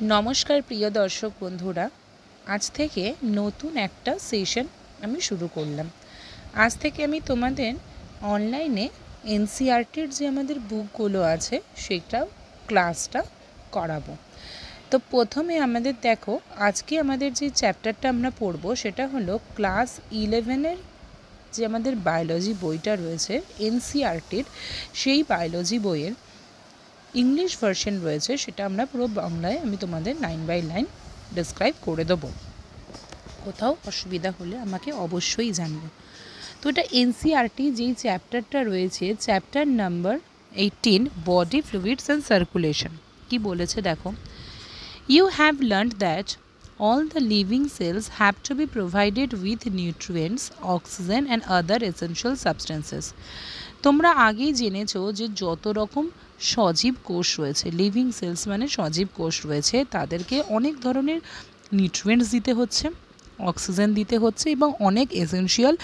नमस्कार प्रिय दर्शक बंधुरा आज থেকে নতুন একটা সেশন আমি শুরু করলাম। আজ থেকে আমি তোমাদের অনলাইনে এনসিইআরটির যে আমাদের বুকগুলো আছে সেটা ক্লাসটা করাবো। তো প্রথমে আমাদের দেখো আজকে আমাদের যে চ্যাপ্টারটা আমরা পড়ব সেটা হলো ক্লাস 11 এর যে আমাদের বায়োলজি বইটা রয়েছে এনসিইআরটির সেই বায়োলজি বইয়ের इंग्लिश भार्सन रयेछे सेटा आमरा पुरो बांगलाय आमि तोमादेर लाइन बाई लाइन डेसक्राइब करे देबो। कोथाओ असुविधा होले आमाके अवश्यई जानियो। तो एटा एनसीईआरटी जेई चैप्टारटा रयेछे chapter number 18 body fluids and circulation कि बोलेछे देखो You have learned that all the living cells have to be provided with nutrients, oxygen and other essential substances. তোমরা আগেই জেনেছো যে যত রকম সজীব কোষ রয়েছে লিভিং সেলস মানে সজীব কোষ রয়েছে তাদেরকে অনেক ধরনের নিউট্রিয়েন্টস দিতে হচ্ছে, অক্সিজেন দিতে হচ্ছে এবং অনেক এসেনশিয়াল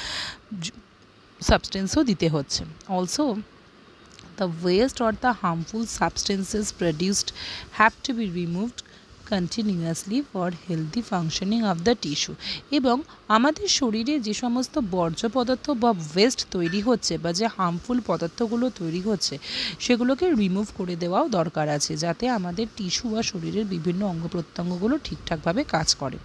সাবস্টেন্সও দিতে হচ্ছে। Also the waste or the harmful substances produced have to be removed continuously for healthy functioning of the tissue এবং আমাদের শরীরে যে সমস্ত বর্জ্য পদার্থ বা ওয়েস্ট তৈরি হচ্ছে বা যে হার্মফুল পদার্থগুলো তৈরি হচ্ছে সেগুলোকে রিমুভ করে দেওয়াও দরকার আছে যাতে আমাদের টিস্যু বা শরীরের বিভিন্ন অঙ্গ প্রত্যঙ্গগুলো ঠিকঠাকভাবে কাজ করে।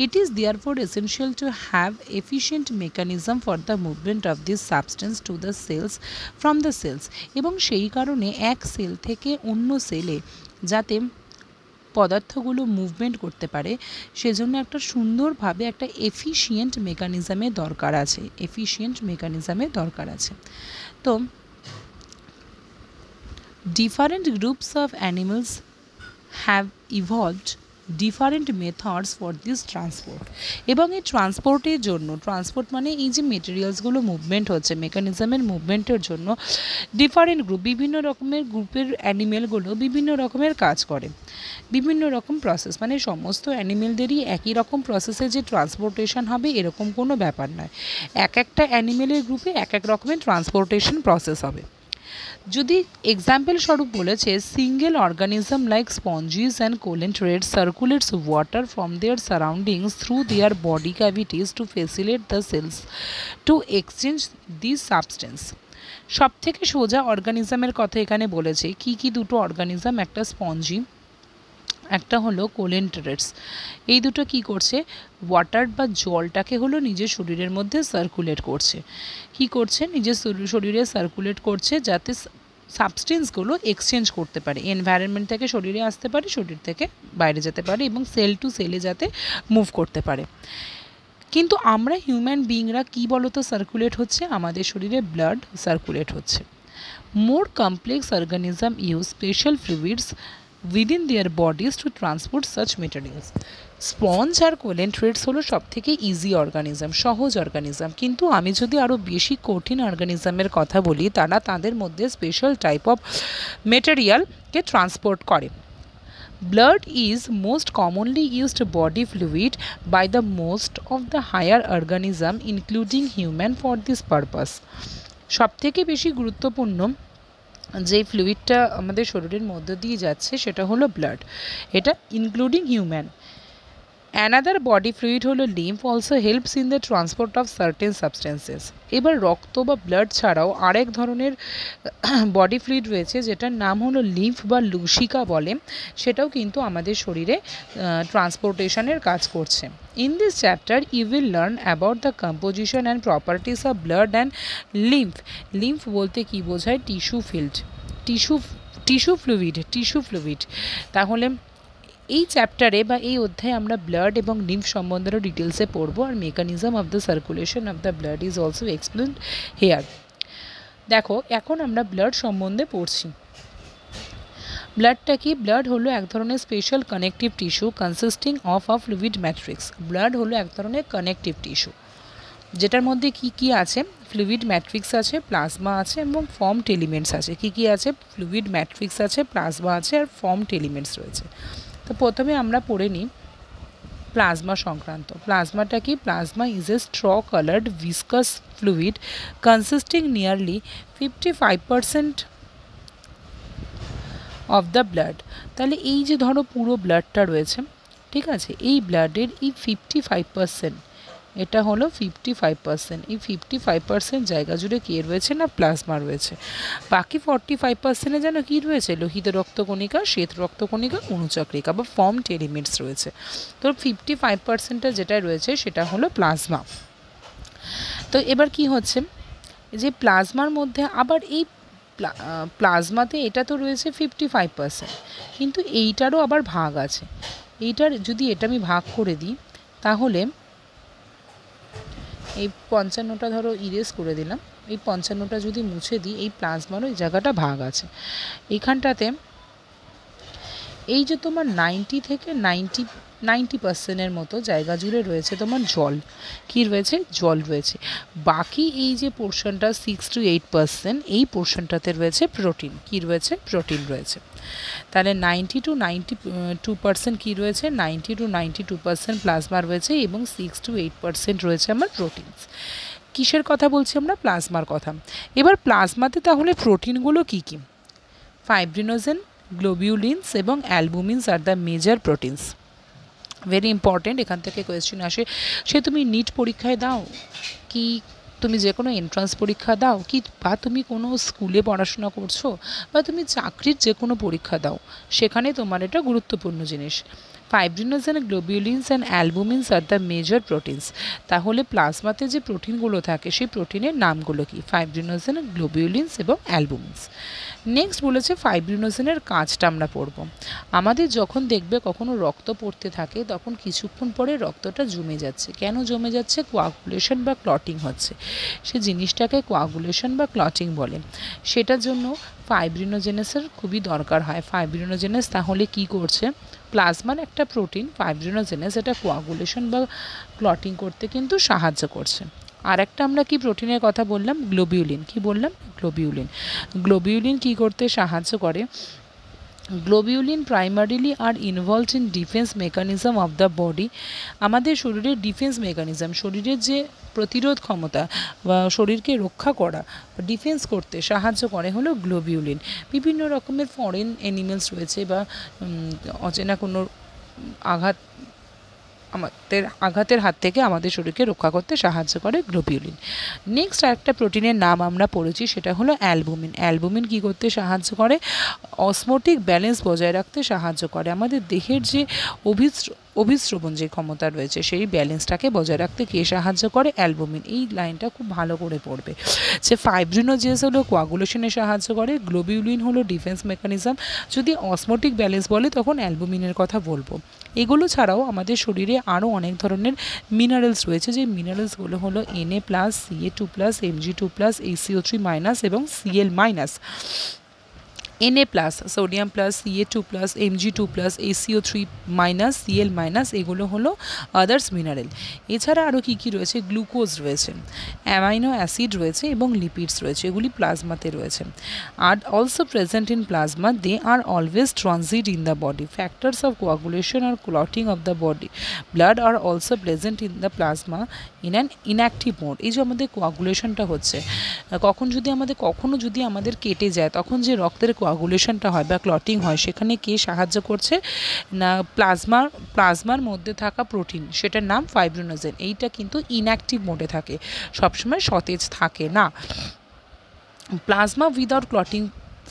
It is therefore essential to have efficient mechanism for the movement of this substance to the cells from the cells এবং সেই কারণে এক সেল থেকে অন্য সেলে যাতে পদার্থগুলো মুভমেন্ট করতে পারে সেজন্য একটা সুন্দরভাবে একটা এফিশিয়েন্ট মেকানিজমের দরকার আছে। তো different groups of animals have evolved different methods for this transport এবং এই ট্রান্সপোর্টের জন্য ট্রান্সপোর্ট মানে এই যে মেটেরিয়ালসগুলো মুভমেন্ট হচ্ছে মেকানিজমের মুভমেন্টের জন্য ডিফারেন্ট গ্রুপ বিভিন্ন রকমের গ্রুপের অ্যানিমেলগুলো বিভিন্ন রকমের কাজ করে, বিভিন্ন রকম প্রসেস মানে সমস্ত অ্যানিমেলদেরই একই রকম প্রসেসে যে ট্রান্সপোর্টেশন হবে এরকম কোনো ব্যাপার নয়, এক একটা অ্যানিমেলের গ্রুপে এক এক রকমের ট্রান্সপোর্টেশন প্রসেস হবে। যদি এক্সাম্পল স্বরূপ বলেছে single organism like sponges and coelenterates circulates water from their surroundings through their body cavities to facilitate the cells to exchange this substance. সব থেকে সোজা অর্গানিজমের কথা এখানে বলেছে কি কি দুটো অর্গানিজম, একটা স্পঞ্জি একটা হলো কোলেন্ট্রেটস। এই দুটো কি করছে ওয়াটার বা জলটাকে হলো নিজের শরীরের মধ্যে সার্কুলেট করছে, কি করছে নিজের শরীরে সার্কুলেট করছে যাতে সাবস্টেন্সগুলো এক্সচেঞ্জ করতে পারে, এনভায়রনমেন্ট থেকে শরীরে আসতে পারে, শরীর থেকে বাইরে যেতে পারে এবং সেল টু সেলে যাতে মুভ করতে পারে। কিন্তু আমরা হিউম্যান বিইংরা কি বলতো সার্কুলেট হচ্ছে আমাদের শরীরে ব্লাড সার্কুলেট হচ্ছে। More complex organism use special fluids within their bodies to transport such materials. Sponge আর কোলেন্ট্রেটস হলো সব থেকে ইজি অর্গানিজম, সহজ অর্গানিজম, কিন্তু আমি যদি আরও বেশি কঠিন অর্গানিজমের কথা বলি তারা তাদের মধ্যে স্পেশাল টাইপ অফ মেটেরিয়ালকে ট্রান্সপোর্ট করে। Blood is most commonly used body fluid by the most of the higher organism including human for this purpose. সব থেকে বেশি গুরুত্বপূর্ণ যে ফ্লুইডটা আমাদের শরীরের মধ্য দিয়ে যাচ্ছে সেটা হলো ব্লাড, এটা including human. Another body fluid হলো lymph also helps in the transport of certain substances. এবার রক্ত বা ব্লাড ছাড়াও আরেক ধরনের বডি ফ্লুইড রয়েছে যেটার নাম হলো লিম্ফ বা লুসিকা বলে, সেটাও কিন্তু আমাদের শরীরে ট্রান্সপোর্টেশনের কাজ করছে। In this chapter, you will learn about the composition and properties of blood and lymph. Lymph বলতে কি বোঝায় টিস্যু ফ্লুইড। তাহলে এই চ্যাপ্টারে বা এই অধ্যায়ে আমরা ব্লাড এবং লিম্ফ সম্বন্ধে ডিটেলসে পড়বো আর mechanism of the circulation of the blood is also explained here. দেখো এখন আমরা ব্লাড সম্বন্ধে পড়ছি। ব্লাডটা কি? ব্লাড হলো এক ধরনের special connective tissue consisting of a fluid matrix. Blood হলো এক ধরনের কানেকটিভ টিস্যু যেটার মধ্যে কি কি আছে ফ্লুইড ম্যাট্রিক্স আছে, প্লাজমা আছে এবং ফর্মড এলিমেন্টস আছে। কি কি আছে? ফ্লুইড ম্যাট্রিক্স আছে, প্লাজমা আছে আর ফর্মড এলিমেন্টস রয়েছে। তো প্রথমে আমরা পড়ে নিই প্লাজমা সংক্রান্ত। প্লাজমাটা কি? Plasma is a straw coloured viscous fluid consisting nearly 55% of the blood. তাহলে এই যে ধরো পুরো ব্লাডটা রয়েছে, ঠিক আছে, এই ব্লাডের এই 55%, এটা হলো 55%, এই 55% জায়গা জুড়ে কে রয়েছে না প্লাজমা রয়েছে। বাকি 45%-এ যেন কী রয়েছে, লোহিত রক্তকণিকা, শ্বেত রক্তকণিকা, অনুচক্রিকা বা ফর্মড এলিমেন্টস রয়েছে। তো 55%-টা যেটা রয়েছে সেটা হলো প্লাজমা। তো এবার কি হচ্ছে যে প্লাজমার মধ্যে আবার এই প্লাজমাতে এটা তো রয়েছে 55%, কিন্তু এইটারও আবার ভাগ আছে। এইটার যদি এটা আমি ভাগ করে দিই তাহলে এই 55টা ধরো ইরেজ করে দিলাম, এই 55টা যদি মুছে দিই, এই প্লাজমারও এই জায়গাটা ভাগ আছে। এইখানটাতে এই যে তোমার 90 থেকে 90% মতো জায়গা জুড়ে রয়েছে তোমার জল, কি রয়েছে, জল রয়েছে। বাকি এই যে পোর্শনটা 6 to 8%, এই পোর্শনটাতে রয়েছে প্রোটিন, কি রয়েছে, প্রোটিন রয়েছে। তাহলে 90 to 92% কি রয়েছে, 90 to 92% প্লাজমা রয়েছে এবং 6 to 8% রয়েছে আমার প্রোটিনস। কিসের কথা বলছি আমরা, প্লাজমার কথা। এবার প্লাজমাতে তাহলে প্রোটিনগুলো কি কি, ফাইব্রিনোজেন, গ্লোবিউলিনস এবং albumins are the major proteins. Very important, এখান থেকে কোয়েশ্চেন আসে। সে তুমি নিট পরীক্ষায় দাও, কি তুমি যে কোনো এন্ট্রান্স পরীক্ষা দাও, কি বা তুমি কোনো স্কুলে পড়াশোনা করছো, বা তুমি চাকরির যে কোনো পরীক্ষা দাও, সেখানে তোমার এটা গুরুত্বপূর্ণ জিনিস। Fibrinogen, globulins and albumins are the major proteins. তাহলে প্লাজমাতে যে প্রোটিনগুলো থাকে সেই প্রোটিনের নামগুলো কি, ফাইব্রিনোজেন, গ্লোবিউলিনস এবং অ্যালবুমিনস। নেক্সট বলেছে ফাইব্রিনোজেনের কাজটা আমরা পড়ব। আমাদের যখন দেখবে কখনো রক্ত পড়তে থাকে তখন কিছুক্ষণ পরে রক্তটা জমে যাচ্ছে, কেন জমে যাচ্ছে, কোয়াগুলেশন বা ক্লটিং হচ্ছে, সে জিনিসটাকে কোয়াগুলেশন বা ক্লটিং বলে। সেটার জন্য ফাইব্রিনোজেনেসের খুবই দরকার হয়। ফাইব্রিনোজেনেস তাহলে কি করছে, প্লাজমার একটা প্রোটিন ফাইব্রিনোজেনেস, এটা কোয়াগুলেশন বা ক্লটিং করতে কিন্তু সাহায্য করছে। আর একটা আমরা কি প্রোটিনের কথা বললাম, গ্লোবিউলিন, কি বললাম, গ্লোবিউলিন। গ্লোবিউলিন কি করতে সাহায্য করে, globulin primarily R involved in defence mechanism of the body. আমাদের শরীরের ডিফেন্স মেকানিজম, শরীরের যে প্রতিরোধ ক্ষমতা বা শরীরকে রক্ষা করা, ডিফেন্স করতে সাহায্য করে হলো গ্লোবিউলিন। বিভিন্ন রকমের ফরেন অ্যানিমেলস রয়েছে বা অচেনা কোনো আঘাতের হাত থেকে আমাদের শরীরকে রক্ষা করতে সাহায্য করে গ্লোবিউলিন। নেক্সট আরেকটা প্রোটিনের নাম আমরা পড়েছি, সেটা হলো অ্যালবুমিন। অ্যালবুমিন কী করতে সাহায্য করে, অসমোটিক ব্যালেন্স বজায় রাখতে সাহায্য করে। আমাদের দেহের যে অভিস্রবণ যে ক্ষমতা রয়েছে সেই ব্যালেন্সটাকে বজায় রাখতে কে সাহায্য করে, অ্যালবুমিন। এই লাইনটা খুব ভালো করে পড়বে। যে ফাইব্রিনোজেনেস হলো কোয়াগুলেশনে সাহায্য করে, গ্লোবিউলিন হলো ডিফেন্স মেকানিজম, যদি অসমোটিক ব্যালেন্স বলে তখন অ্যালবুমিনের কথা বলবো। এগুলো ছাড়াও আমাদের শরীরে আরও অনেক ধরনের মিনারেলস রয়েছে, যে মিনারেলসগুলো হলো Na+, Ca2+, Mg2+, ACO3- এবং Cl-। Na+, sodium plus, Ca2+, Mg2+, ACO3-, Cl-, এগুলো হলো আদার্স মিনারেল। এছাড়া আরও কী কী রয়েছে, গ্লুকোজ রয়েছে, অ্যামাইনো অ্যাসিড রয়েছে এবং লিপিডস রয়েছে, এগুলি প্লাজমাতে রয়েছে। Are also present in plasma, they are always transit in the body, factors of coagulation R clotting of the body blood are also present in the plasma in an inactive mode. এই যে আমাদের কোয়াগুলেশনটা হচ্ছে, কখনো যদি আমাদের কেটে যায় তখন যে রক্তের কোয়াগুলেশনটা হয় বা ক্লটিং হয়, সেখানে কে সাহায্য করছে না, প্লাজমার মধ্যে থাকা প্রোটিন, সেটার নাম ফাইব্রিনোজেন। এইটা কিন্তু ইনঅ্যাক্টিভ মোডে থাকে, সবসময় সতেজ থাকে না। Plasma without clotting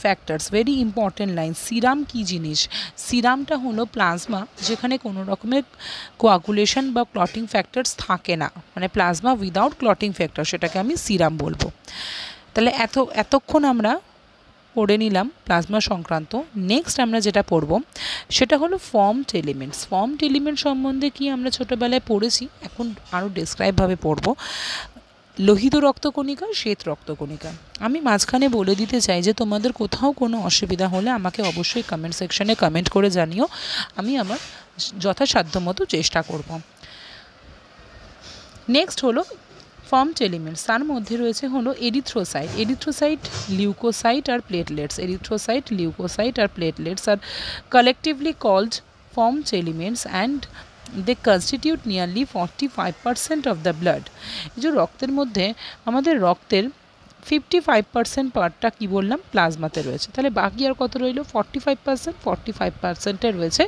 factors, very important line. Serum কি জিনিস, সিরামটা হলো প্লাজমা যেখানে কোনো রকমের কোয়াগুলেশন বা ক্লটিং ফ্যাক্টরস থাকে না, মানে প্লাজমা উইদাউট ক্লটিং ফ্যাক্টর, সেটাকে আমি সিরাম বলবো। তাহলে এতক্ষণ আমরা পড়ে নিলাম প্লাজমা সংক্রান্ত। নেক্সট আমরা যেটা পড়ব সেটা হলো ফর্মড এলিমেন্টস। ফর্মড এলিমেন্ট সম্বন্ধে কি আমরা ছোটোবেলায় পড়েছি, এখন আরও ডেসক্রাইবভাবে পড়ব। লোহিত রক্তকণিকা, শ্বেত রক্তকণিকা। আমি মাঝখানে বলে দিতে চাই যে তোমাদের কোথাও কোনো অসুবিধা হলে আমাকে অবশ্যই কমেন্ট সেকশানে কমেন্ট করে জানিও, আমি আমার যথাসাধ্য মতো চেষ্টা করব। নেক্সট হলো ফর্মড এলিমেন্টস, তার মধ্যে রয়েছে হলো এরিথ্রোসাইট, লিউকোসাইট আর প্লেটলেটস। এরিথ্রোসাইট, লিউকোসাইট আর platelets are collectively called formed elements and they constitute nearly 45% of the blood. এই যে রক্তের মধ্যে, আমাদের রক্তের 55% পার্টটা কী বললাম প্লাজমাতে রয়েছে, তাহলে বাকি আর কত রইল 45%। 45%-এ রয়েছে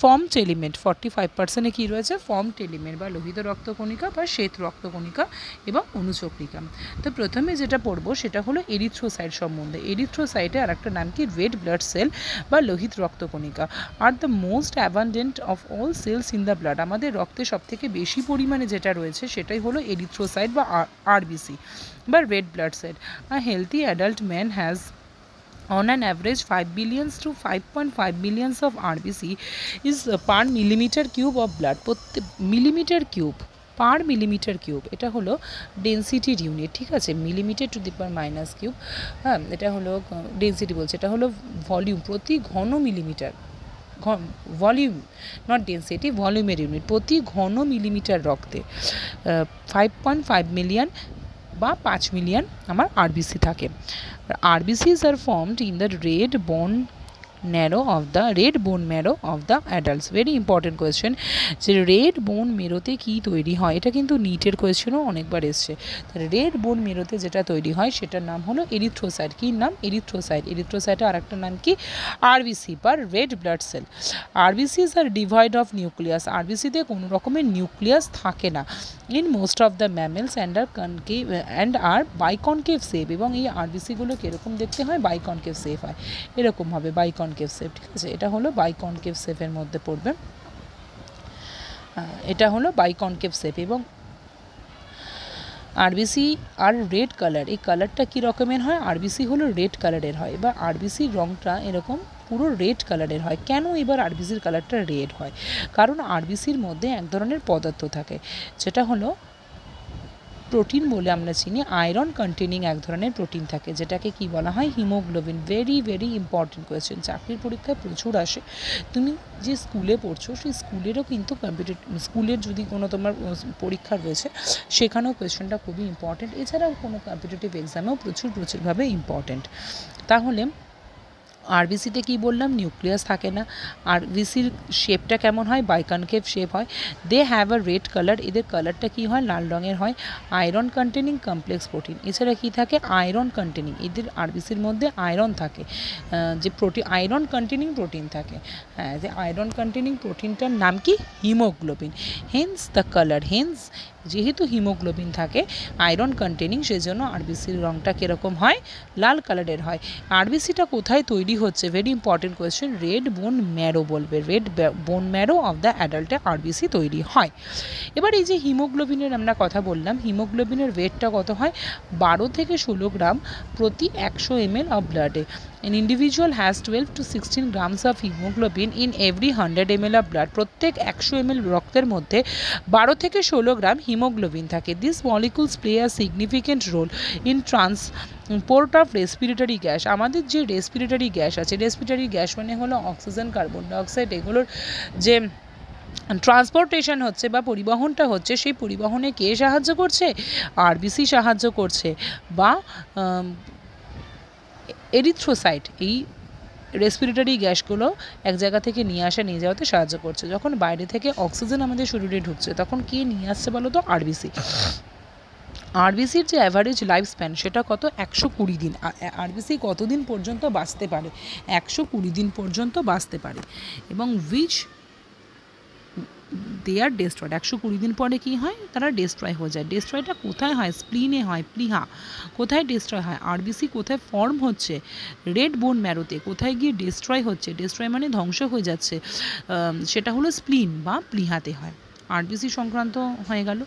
ফর্মড এলিমেন্ট, 45%-এ কী রয়েছে ফর্মড এলিমেন্ট বা লোহিত রক্তকণিকা বা শ্বেত রক্তকণিকা এবং অনুচক্রিকা। তো প্রথমে যেটা পড়বো সেটা হলো এরিথ্রোসাইট সম্বন্ধে। এরিথ্রোসাইটে আর একটা নাম কি রেড ব্লাড সেল বা লোহিত রক্তকণিকা are the most abundant of all cells in the blood. আমাদের রক্তে সবথেকে বেশি পরিমাণে যেটা রয়েছে সেটাই হলো এরিথ্রোসাইট বা আরবিসি বা red blood sell. A healthy adult man has on an average 5 billions to 5.5 billions of RBC is per millimeter cube of blood. Millimetre cube per millimetre cube, এটা হলো ডেন্সিটির ইউনিট, ঠিক আছে, millimetre to the power minus cube. হ্যাঁ, এটা হলো density বলছে, এটা হলো ভলিউম প্রতি ঘন মিলিমিটার, ভলিউম নট ডেন্সিটি, ভলিউমের ইউনিট প্রতি ঘন মিলিমিটার রক্তে 5.5 মিলিয়ন বা 5 মিলিয়ন আমার আরবিসি থাকে। RBCs are formed in the red bone marrow of the adults. Very important question, যে রেড বোন মেরোতে কী তৈরি হয়, এটা কিন্তু নিটের কোয়েশ্চেনও অনেকবার এসছে। তাহলে রেড বোন মেরোতে যেটা তৈরি হয় সেটার নাম হলো এরিথ্রোসাইট। কী নাম? এরিথ্রোসাইট। এরিথ্রোসাইটের আরেকটা নাম কি আরবিসি বা red blood cell. RBCs are devoid of nucleus. আরবিসিতে কোনো রকমের নিউক্লিয়াস থাকে না। In most of the mammals and are biconcave shape. এবং এই আরবিসিগুলো কীরকম দেখতে হয়? বাইকনকেভ শেপ হয়, এরকম হবে বাইকনকেভ শেপ, ঠিক আছে, এটা হলো বাইকনকেভ শেপের মধ্যে পড়বে, এটা হলো বাইকনকেভ শেপ। এবং আরবিসি আর রেড কালার, এই কালারটা কী রকমের হয়? আরবিসি হলো রেড কালারের হয় বা আরবিসির রঙটা এরকম পুরো রেড কালারের হয়। কেন এবার আরবিসির কালারটা রেড হয়? কারণ আরবিসির মধ্যে এক ধরনের পদার্থ থাকে যেটা হলো প্রোটিন বলে আমরা চিনি, আয়রন কন্টেনিং এক ধরনের প্রোটিন থাকে যেটাকে কি বলা হয়? Haemoglobin. Very very important question, চাকরির পরীক্ষায় প্রচুর আসে। তুমি যে স্কুলে পড়ছো সেই স্কুলেরও কিন্তু স্কুলের যদি কোনো তোমার পরীক্ষা রয়েছে সেখানেও কোয়েশ্চেনটা খুবই ইম্পর্টেন্ট, এছাড়াও কোনো কম্পিটিটিভ এক্সামেও প্রচুরভাবে ইম্পর্টেন্ট। তাহলে আরবিসিতে কি বললাম? নিউক্লিয়াস থাকে না। আরবিসির শেপটা কেমন হয়? বাইকনকেভ শেপ হয়। They have a red colour, এদের কালারটা কি হয়? লাল রঙের হয়। আয়রন কন্টেনিং কমপ্লেক্স প্রোটিন, এছাড়া কি থাকে? আয়রন কন্টেনিং, এদের আরবিসির মধ্যে আয়রন থাকে, যে প্রোটিন আয়রন কন্টেনিং প্রোটিন থাকে। হ্যাঁ, যে আয়রন কন্টেনিং প্রোটিনটার নাম কি? Haemoglobin. Hence the colour, hence যেহেতু হিমোগ্লোবিন থাকে আয়রন কন্টেনিং, সেজন্য আরবিসির রঙটা কীরকম হয়? লাল কালারের হয়। আরবিসিটা কোথায় তৈরি হচ্ছে? Very important question, red bone marrow বলবে, red bone marrow of the অ্যাডাল্টে আরবিসি তৈরি হয়। এবার এই যে হিমোগ্লোবিনের আমরা কথা বললাম, হিমোগ্লোবিনের ওয়েটটা কত হয়? 12 থেকে 16 গ্রাম প্রতি 100 ml অফ ব্লাডে। An individual has 12 to 16 grams of hemoglobin in every 100 ml of blood. প্রত্যেক 100 ml রক্তের মধ্যে 12 থেকে 16 গ্রাম হিমোগ্লোবিন থাকে। These molecules play a significant role in transport of respiratory gas. আমাদের যে রেসপিরেটরি গ্যাস আছে, রেসপিরেটরি গ্যাস মানে হলো অক্সিজেন, কার্বন ডাইঅক্সাইড, এগুলোর যে ট্রান্সপোর্টেশন হচ্ছে বা পরিবহনটা হচ্ছে, সেই পরিবহনে কে সাহায্য করছে? আরবিসি সাহায্য করছে বা এরিথ্রোসাইট এই রেসপিরেটরি গ্যাসগুলো এক জায়গা থেকে নিয়ে যাওয়াতে সাহায্য করছে। যখন বাইরে থেকে অক্সিজেন আমাদের শরীরে ঢুকছে তখন কে নিয়ে আসছে বলো তো? আরবিসি। আরবিসির যে অ্যাভারেজ লাইফ স্প্যান সেটা কত? 120 দিন। আরবিসি কতদিন পর্যন্ত বাঁচতে পারে? 120 দিন পর্যন্ত বাঁচতে পারে। এবং উইচ দে আর ডেস্ট্রয়েড, 120 দিন পরে কী হয়? তারা ডেস্ট্রয় হয়ে যায়। ডেস্ট্রয়টা কোথায় হয়? স্প্লিনে হয়, প্লিহা। কোথায় ডেস্ট্রয় হয়? আরবিসি কোথায় ফর্ম হচ্ছে? রেড বোন ম্যারোতে। কোথায় গিয়ে ডেস্ট্রয় হচ্ছে? ডেস্ট্রয় মানে ধ্বংস হয়ে যাচ্ছে, সেটা হলো স্প্লিন বা প্লিহাতে হয়। আরবিসি সংক্রান্ত হয়ে গেল।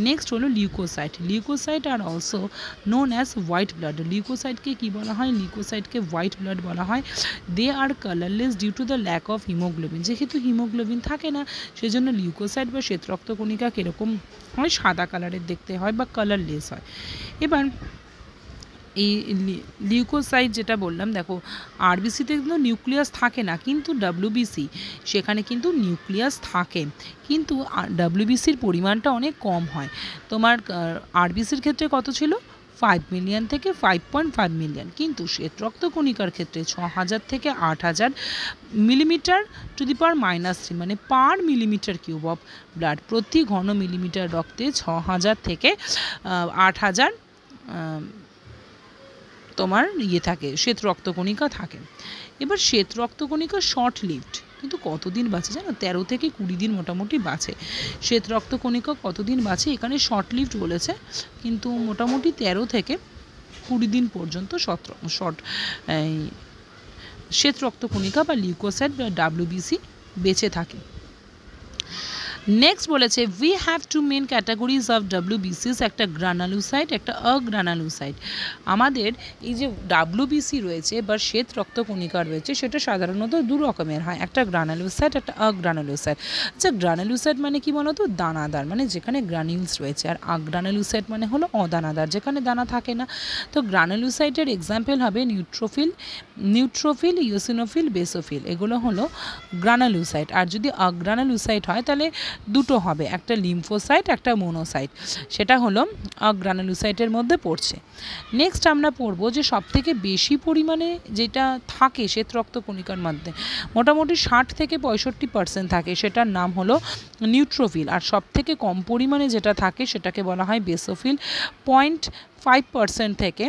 নেক্সট হলো leucocyte. Leucocyte are also known as white blood. লিউকোসাইটকে কী বলা হয়? লিউকোসাইটকে হোয়াইট ব্লাড বলা হয়। They are colourless due to the lack of haemoglobin. যেহেতু হিমোগ্লোবিন থাকে না সেজন্য লিউকোসাইট বা শ্বেত রক্তকণিকা কীরকম হয়? সাদা কালারের দেখতে হয় বা কালারলেস হয়। এবার এই লিউকোসাইট যেটা বললাম, দেখো আরবিসিতে কিন্তু নিউক্লিয়াস থাকে না, কিন্তু ডাব্লিউবিসি সেখানে কিন্তু নিউক্লিয়াস থাকে, কিন্তু ডাব্লিউবিসির পরিমাণটা অনেক কম হয়। তোমার আরবিসির ক্ষেত্রে কত ছিল? 5 মিলিয়ন থেকে 5.5 মিলিয়ন, কিন্তু শ্বেত রক্তকণিকার ক্ষেত্রে 6000 থেকে 8000 মিলিমিটার টু দি পাওয়ার -3, মানে পার মিলিমিটার কিউব অফ ব্লাড। প্রতি ঘন মিলিমিটার রক্তে 6000 থেকে 8000 তোমার ইয়ে থাকে, শ্বেত রক্তকণিকা থাকে। এবার শ্বেত রক্তকণিকা শর্ট লিভড, কিন্তু কতদিন বাঁচে জানো? 13 থেকে 20 দিন মোটামুটি বাঁচে। শ্বেত রক্তকণিকা কতদিন বাঁচে? এখানে শর্ট লিভড বলেছে, কিন্তু মোটামুটি 13 থেকে 20 দিন পর্যন্ত শর্ট শ্বেত রক্তকণিকা বা লিউকোসাইট বা ডাব্লিউবিসি বেঁচে থাকে। নেক্সট বলেছে we have two main categories of ডাব্লিউবিসিস, একটা গ্রানালুসাইট, একটা অগ্রানালুসাইট। আমাদের এই যে ডাব্লিউবিসি রয়েছে বা শ্বেত রক্তকণিকা রয়েছে, সেটা সাধারণত দু রকমের হয়, একটা গ্রানালুসাইট, একটা অগ্রানালুসাইট। আচ্ছা, গ্রানালুসাইট মানে কি বলো তো? দানাদার, মানে যেখানে গ্রানিউলস রয়েছে। আর অগ্রানালুসাইট মানে হলো অদানাদার, যেখানে দানা থাকে না। তো গ্রানালুসাইটের এক্সাম্পল হবে নিউট্রোফিল, ইওসিনোফিল, বেসোফিল, এগুলো হলো গ্রানালুসাইট। আর যদি অগ্রানালুসাইট হয় তাহলে দুটো হবে, একটা লিম্ফোসাইট, একটা মোনোসাইট, সেটা হলো গ্রানুলোসাইটের মধ্যে পড়ছে। নেক্সট আমরা পড়বো যে সবথেকে বেশি পরিমাণে যেটা থাকে শ্বেত রক্তকণিকার মধ্যে, মোটামুটি 60 থেকে 65% থাকে, সেটার নাম হলো নিউট্রোফিল। আর সবথেকে কম পরিমাণে যেটা থাকে সেটাকে বলা হয় বেসোফিল, 0.5% থেকে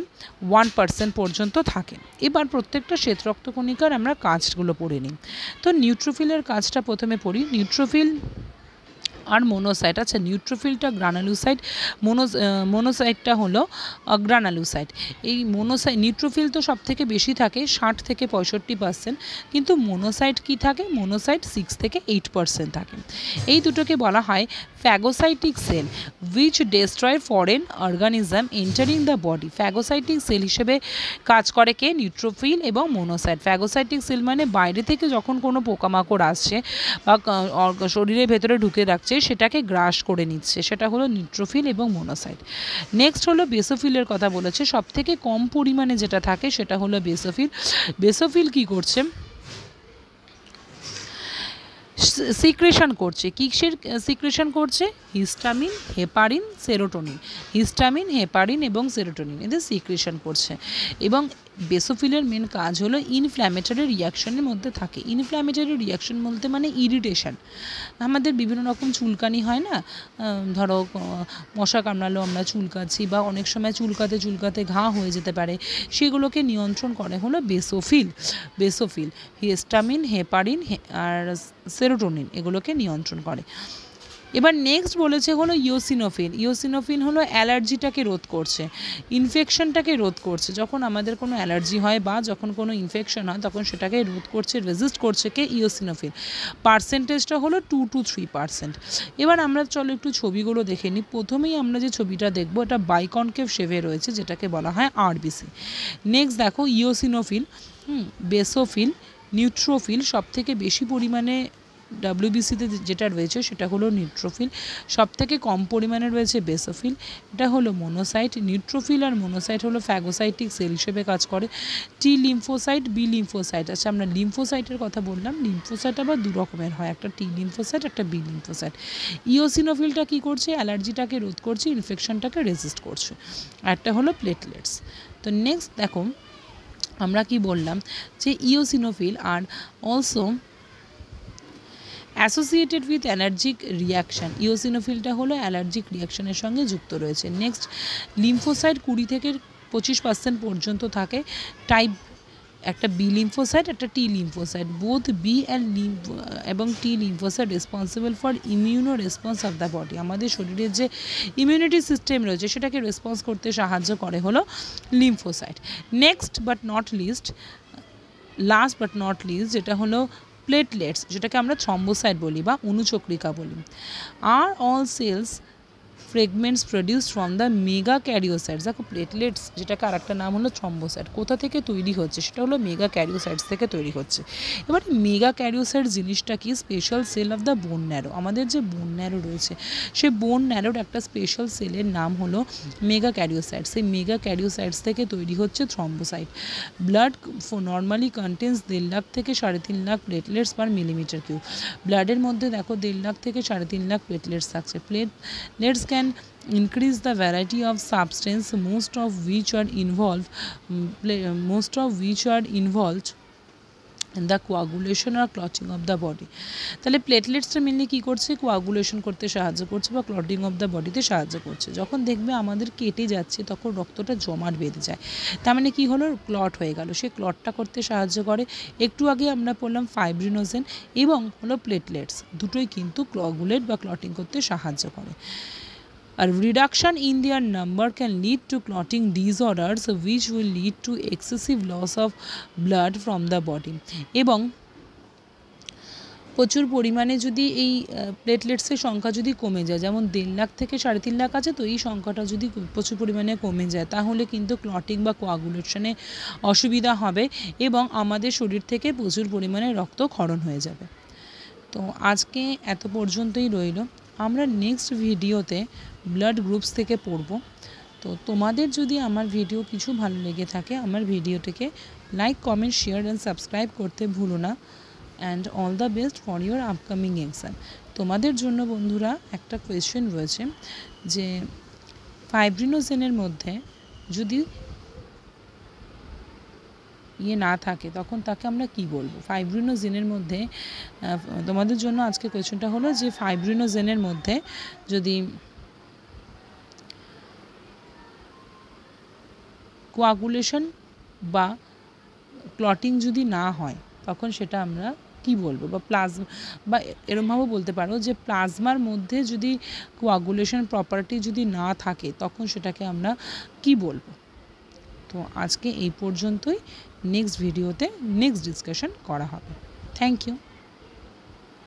1% পর্যন্ত থাকে। এবার প্রত্যেকটা শ্বেত রক্তকণিকার আমরা কাজগুলো পড়ে নিই। তো নিউট্রোফিলের কাজটা প্রথমে পড়ি। নিউট্রোফিল আর মোনোসাইট। আচ্ছা, নিউট্রোফিলটা গ্রানালুসাইট, মোনোসাইটটা হলো গ্রানালুসাইট। এই নিউট্রোফিল তো সব থেকে বেশি থাকে, 60 থেকে 65%, কিন্তু মোনোসাইট কি থাকে? মোনোসাইট 6 থেকে 8% থাকে। এই দুটোকে বলা হয় phagocytic cell which destroy foreign organism entering the body. Phagocytic cell হিসেবে কাজ করে কে? নিউট্রোফিল এবং মোনোসাইট। ফ্যাগোসাইটিক সেল মানে বাইরে থেকে যখন কোনো পোকামাকড় আসছে বা শরীরের ভেতরে ঢুকে রাখছে, সেটাকে গ্রাস করে নিচ্ছে, সেটা হলো নিউট্রোফিল এবং মোনোসাইট। নেক্সট হলো বেসোফিলের কথা বলেছে, সবথেকে কম পরিমাণে যেটা থাকে সেটা হলো বেসোফিল। বেসোফিল কি করছে? সিক্রেশন করছে। কিসের সিক্রেশন করছে? Histamine, heparin, serotonin. Histamine, heparin এবং সেরোটোনিন এদের সিক্রেশন করছে। এবং বেসোফিলের মেন কাজ হলো ইনফ্ল্যামেটরি রিয়াকশনের মধ্যে থাকে। ইনফ্ল্যামেটরি রিয়াকশন বলতে মানে ইরিটেশন। আমাদের বিভিন্ন রকম চুলকানি হয় না, ধরো মশা কামড়ালো আমরা চুলকাচ্ছি, বা অনেক সময় চুলকাতে ঘা হয়ে যেতে পারে, সেগুলোকে নিয়ন্ত্রণ করে হলো বেসোফিল। হিস্টামিন, হেপারিন আর সেরোটোনিন এগুলোকে নিয়ন্ত্রণ করে। এবার নেক্সট বলেছে হলো ইওসিনোফিল। ইওসিনোফিল হলো অ্যালার্জিটাকে রোধ করছে, ইনফেকশনটাকে রোধ করছে। যখন আমাদের কোনো অ্যালার্জি হয় বা যখন কোনো ইনফেকশন হয়, তখন সেটাকে রোধ করছে, রেজিস্ট করছে কে? ইওসিনোফিল। পার্সেন্টেজটা হলো 2 to 3%। এবার আমরা চলো একটু ছবিগুলো দেখে নিই। প্রথমেই আমরা যে ছবিটা দেখবো, এটা বাইকনকেভ শেপে রয়েছে, যেটাকে বলা হয় আরবিসি। নেক্সট দেখো ইওসিনোফিল, বেসোফিল, নিউট্রোফিল, সবথেকে বেশি পরিমাণে ডাব্লিউবিসিতে যেটা রয়েছে সেটা হলো নিউট্রোফিল, সবথেকে কম পরিমাণে রয়েছে বেসোফিল। এটা হলো মোনোসাইট। নিউট্রোফিল আর মোনোসাইট হলো ফ্যাগোসাইটিক সেল হিসেবে কাজ করে। T lymphocyte, B lymphocyte. আচ্ছা, আমরা লিম্ফোসাইটের কথা বললাম। লিম্ফোসাইট আবার দু রকমের হয়, একটা টি লিম্ফোসাইট, একটা বি লিম্ফোসাইট। ইওসিনোফিলটা কি করছে? অ্যালার্জিটাকে রোধ করছে, ইনফেকশনটাকে রেজিস্ট করছে। একটা হলো প্লেটলেটস। তো নেক্সট দেখো আমরা কি বললাম যে eosinophil are also associated with allergic reaction. ইওসিনোফিলটা হলো অ্যালার্জিক রিয়াকশানের সঙ্গে যুক্ত রয়েছে। নেক্সট লিম্ফোসাইট 20 থেকে 25% পর্যন্ত থাকে। টাইপ একটা বি লিম্ফোসাইট, একটা টি লিম্ফোসাইট। বোথ বি এবং টি lymphocyte responsible for immuno response of the body. আমাদের শরীরের যে ইমিউনিটি সিস্টেম রয়েছে সেটাকে রেসপন্স করতে সাহায্য করে হলো lymphocyte. Next but not list, last but not list, যেটা হলো প্লেটলেটস, যেটাকে আমরা থ্রম্বোসাইট বলি বা অনুচক্রিকা বলি। Are all cells fragments produced from the megakaryocytes. দেখো প্লেটলেটস, যেটাকে আর একটা নাম হলো থ্রম্বোসাইট, কোথা থেকে তৈরি হচ্ছে? সেটা হলো মেগা ক্যারিওসাইটস থেকে তৈরি হচ্ছে। এবার মেগা ক্যারিওসাইট জিনিসটা কি? Special cell of the bone marrow. আমাদের যে বোন ন্যারো রয়েছে, সেই বোন ন্যারোর একটা স্পেশাল সেলের নাম হলো মেগা ক্যারিওসাইট। সেই মেগা ক্যারিওসাইটস থেকে তৈরি হচ্ছে thrombocyte. Blood normally contains 1.5 lakh থেকে 3.5 lakh platelets per millimetre cube. ব্লাডের মধ্যে দেখো 1.5 লাখ থেকে 3.5 লাখ প্লেটলেটস থাকছে। Platelets can increase the variety of substance, most of which are involved the coagulation R clotting of the body. তাহলে প্লেটলেটসটা মেনলি কী করছে, কোয়াগুলেশন করতে সাহায্য করছে বা ক্লটিং অফ দ্য বডিতে সাহায্য করছে। যখন দেখবে আমাদের কেটে যাচ্ছে তখন রক্তটা জমাট বেঁধে যায়, তার মানে কী হলো, ক্লট হয়ে গেল, সে ক্লটটা করতে সাহায্য করে। একটু আগে আমরা বললাম ফাইব্রিনোজেন এবং হলো প্লেটলেটস, দুটোই কিন্তু কোয়াগুলেট বা ক্লটিং করতে সাহায্য করে। A reduction in their number can lead to clotting disorders which will lead to excessive loss of blood from the body। এবং প্রচুর পরিমাণে যদি এই প্লেটলেটসের সংখ্যা যদি কমে যায়, যেমন 1.5 লাখ থেকে 3.5 লাখ আছে, তো এই সংখ্যাটা যদি প্রচুর পরিমাণে কমে যায় তাহলে কিন্তু ক্লটিং বা কোয়াগুলেশনে অসুবিধা হবে এবং আমাদের শরীর থেকে প্রচুর পরিমাণে রক্তক্ষরণ হয়ে যাবে। তো আজকে এত পর্যন্তই রইল। আমরা নেক্সট ভিডিওতে ব্লাড গ্রুপস থেকে পড়ব। তো তোমাদের যদি আমার ভিডিও কিছু ভালো লেগে থাকে আমার ভিডিওটিকে like, comment, share and subscribe করতে ভুলো না। And all the best for your upcoming exam. তোমাদের জন্য বন্ধুরা একটা কোয়েশ্চেন রয়েছে যে ফাইব্রিনোজেনের মধ্যে যদি না থাকে তখন তাকে আমরা কি বলবো। ফাইব্রিনোজেনের মধ্যে তোমাদের জন্য আজকে কোয়েশ্চেনটা হলো যে ফাইব্রিনোজেনের মধ্যে যদি কোয়াগুলেশন বা ক্লটিং যদি না হয় তখন সেটা আমরা কি বলবো, বা প্লাজমা, বা এরমভাবে বলতে পারো যে প্লাজমার মধ্যে যদি কোয়াগুলেশন প্রপার্টি যদি না থাকে তখন সেটাকে আমরা কি বলবো। তো আজকে এই পর্যন্তই, নেক্সট ভিডিওতে নেক্সট ডিসকাশন করা হবে। Thank you.